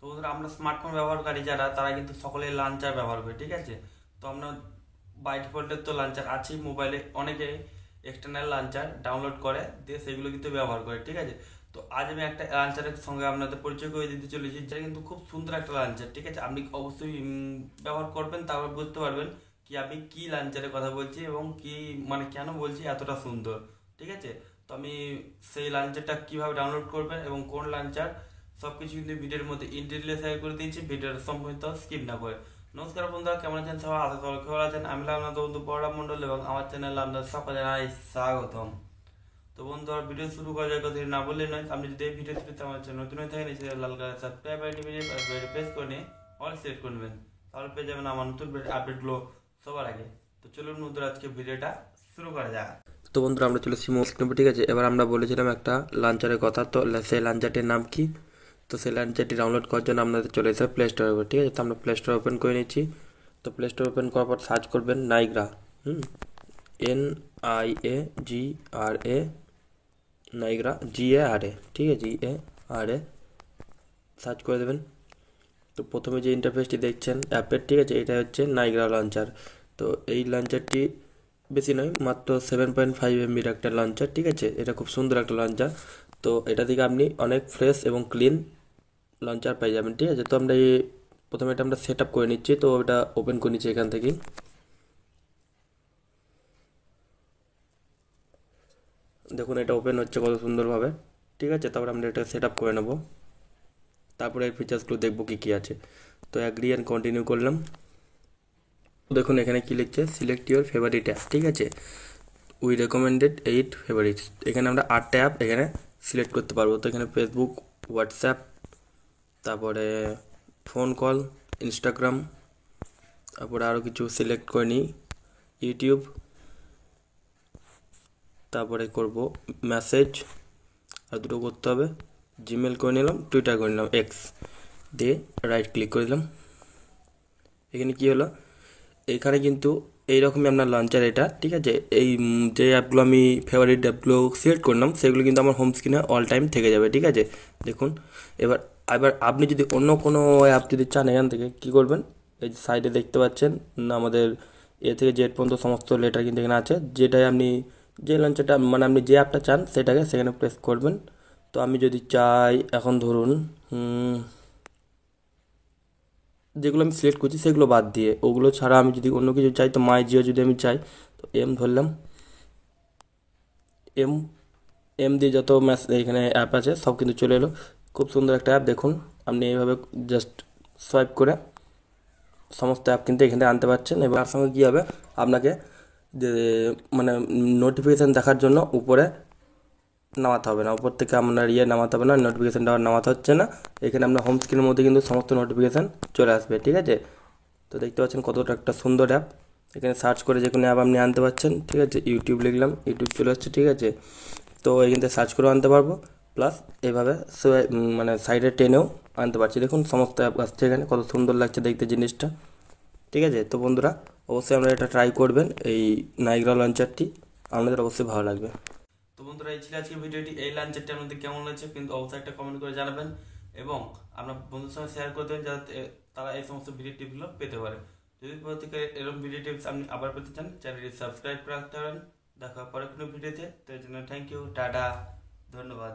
তো বন্ধুরা, আমরা স্মার্টফোন ব্যবহারকারী যারা তারা কিন্তু সকলে লাঞ্চার ব্যবহার করি, ঠিক আছে। তো আমরা বাই ডিফল্টের তো লাঞ্চার আছেই মোবাইলে, অনেকে এক্সটার্নাল লাঞ্চার ডাউনলোড করে দিয়ে সেগুলো কিন্তু ব্যবহার করে, ঠিক আছে। তো আজ আমি একটা লাঞ্চারের সঙ্গে আপনাদের পরিচয় করে দিতে চলেছি, যেটা কিন্তু খুব সুন্দর একটা লাঞ্চার, ঠিক আছে। আপনি অবশ্যই ব্যবহার করবেন, তারপর বুঝতে পারবেন কি আমি কি লাঞ্চারের কথা বলছি এবং কি মানে কেন বলছি এতটা সুন্দর, ঠিক আছে। তো আমি সেই লাঞ্চারটা কিভাবে ডাউনলোড করবেন এবং কোন লাঞ্চার সব কিছু কিন্তু ভিডিওর মধ্যে ইন ডিটেলে শেয়ার করে দিয়েছি, ভিডিওর সম্পূর্ণ স্কিপ না করে। নমস্কার বন্ধুরা, কেমন আছেন সবাই? আশা করি ভালো আছেন। আমি আপনাদের বন্ধু বড়রাম মণ্ডল এবং আমার চ্যানেলে আপনাদের সকলে জানাই স্বাগতম। তো বন্ধুরা, ভিডিও শুরু করার আগে কথা না বললে নয়, আপনি যদি এই ভিডিও থেকে আমার চ্যানেল নতুন হয়ে থাকেন, নিচে লাল কালার সাবস্ক্রাইব বাটনটি প্রেস করে নিয়ে অল সিলেক্ট করে নেবেন, তাহলে পেয়ে যাবেন আমার নতুন আপডেটগুলো সবার আগে। তো চলুন বন্ধুরা, আজকে ভিডিওটা শুরু করা যাক। তো বন্ধুরা, আমরা চলে এসেছি মোবাইল স্ক্রিনে, ঠিক আছে। এবার আমরা বলেছিলাম একটা লাঞ্চারের কথা, তো সেই লাঞ্চারটির নাম কি? তো সেই লাঞ্চারটি ডাউনলোড করার জন্য আপনাদের চলে এসে প্লে স্টোরের উপর, ঠিক আছে। তো আমরা প্লে স্টোর ওপেন করে নিচ্ছি। তো প্লে স্টোর ওপেন করার পর সার্চ করবেন নাইগ্রা, NIAGRA, নাইগ্রা GARA, ঠিক আছে, GARA সার্চ করে দেবেন। তো প্রথমে যে ইন্টারফেসটি দেখছেন অ্যাপের, ঠিক আছে, এটা হচ্ছে নাইগ্রা লঞ্চার। তো এই লঞ্চারটি বেশি নয়, মাত্র 7.5 MBর একটা লঞ্চার, ঠিক আছে। এটা খুব সুন্দর একটা লঞ্চার। তো এটা থেকে আপনি অনেক ফ্রেশ এবং ক্লিন লঞ্চার পেয়ে যাবেন, ঠিক আছে। তো আমরা প্রথমে এটা আমরা সেট আপ করে নিচ্ছি। তো এটা ওপেন করে নিচ্ছি এখান থেকে। দেখুন এটা ওপেন হচ্ছে কত সুন্দরভাবে, ঠিক আছে। তারপর আমরা এটা সেট আপ করে নেব, তারপরে এর ফিচার্সগুলো দেখবো কী কী আছে। তো অ্যাগ্রি অ্যান্ড কন্টিনিউ করলাম। দেখুন এখানে কি লিখছে, সিলেক্ট ইউর ফেভারিট অ্যাপ, ঠিক আছে। We recommended 8 favourites. এখানে আমরা 8টা অ্যাপ এখানে সিলেক্ট করতে পারবো। তো এখানে ফেসবুক, হোয়াটসঅ্যাপ, তারপরে ফোন কল, ইনস্টাগ্রাম, তারপরে আরও কিছু সিলেক্ট করে নিই, ইউটিউব, তারপরে করব মেসেজ, আর দুটো করতে হবে, জিমেল করে নিলাম, টুইটার করে নিলাম, এক্স দিয়ে রাইট ক্লিক করে দিলাম। এখানে কি হলো, এখানে কিন্তু এইরকমই আপনার লঞ্চার এটা, ঠিক আছে। এই যে অ্যাপগুলো আমি ফেভারিট অ্যাপগুলো সিলেক্ট করলাম সেগুলো কিন্তু আমার হোম স্ক্রিনে অল টাইম থেকে যাবে, ঠিক আছে। দেখুন এবার এবার আপনি যদি অন্য কোনো অ্যাপ যদি চান, এখান থেকে কী করবেন, এই যে সাইডে দেখতে পাচ্ছেন না, আমাদের এ থেকে জেড পর্যন্ত সমস্ত লেটার কিন্তু এখানে আছে। যেটাই আপনি যে লঞ্চারটা মানে আপনি যে অ্যাপটা চান সেটাকে সেখানে প্রেস করবেন। তো আমি যদি চাই এখন ধরুন যেগুলো আমি সিলেক্ট করছি সেগুলো বাদ দিয়ে, ওগুলো ছাড়া আমি যদি অন্য কিছু চাই, তো মাই জিও যদি আমি চাই, তো ধরলাম, এম এম দিয়ে যত এখানে অ্যাপ আছে সব কিন্তু চলে এলো। খুব সুন্দর একটা অ্যাপ, দেখুন আপনি এইভাবে জাস্ট সোয়াইপ করে সমস্ত অ্যাপ কিন্তু এখানে আনতে পারছেন। এবং তার সঙ্গে কী হবে, আপনাকে যে মানে নোটিফিকেশান দেখার জন্য উপরে নামাতে হবে না, উপর থেকে আপনার নামাতে হবে না, নোটিফিকেশানটা নামাতে হচ্ছে না। এখানে আপনার হোম স্ক্রিনের মধ্যে কিন্তু সমস্ত নোটিফিকেশান চলে আসবে, ঠিক আছে। তো দেখতে পাচ্ছেন কতটা একটা সুন্দর অ্যাপ। এখানে সার্চ করে যে কোনো অ্যাপ আপনি আনতে পারছেন, ঠিক আছে। ইউটিউব লিখলাম, ইউটিউব চলে আসছে, ঠিক আছে। তো এখান থেকে সার্চ করেও আনতে পারবো, প্লাস এইভাবে মানে সাইডে টেনেও আনতে পারছি। দেখুন সমস্ত অ্যাপ আসছে এখানে, কত সুন্দর লাগছে দেখতে জিনিসটা, ঠিক আছে। তো বন্ধুরা, অবশ্যই আপনারা এটা ট্রাই করবেন, এই নাইগ্রা লঞ্চারটি আপনাদের অবশ্যই ভালো লাগবে। তো বন্ধুরা, এই ছিল আজকের ভিডিওটি। এই লাঞ্চারটি আপনাদের কেমন লাগছে কিন্তু অবশ্যই একটা কমেন্ট করে জানাবেন এবং আপনার বন্ধুদের সঙ্গে শেয়ার করে দেবেন, যাতে তারা এই সমস্ত ভিডিও টিপগুলো পেতে পারে। যদি প্রত্যেকে এরকম ভিডিও টিপস আপনি আবার পেতে চান, চ্যানেলটি সাবস্ক্রাইব করে রাখতে পারেন। দেখা পরে কোনো ভিডিওতে। তো এই জন্য থ্যাংক ইউ, টাটা, ধন্যবাদ।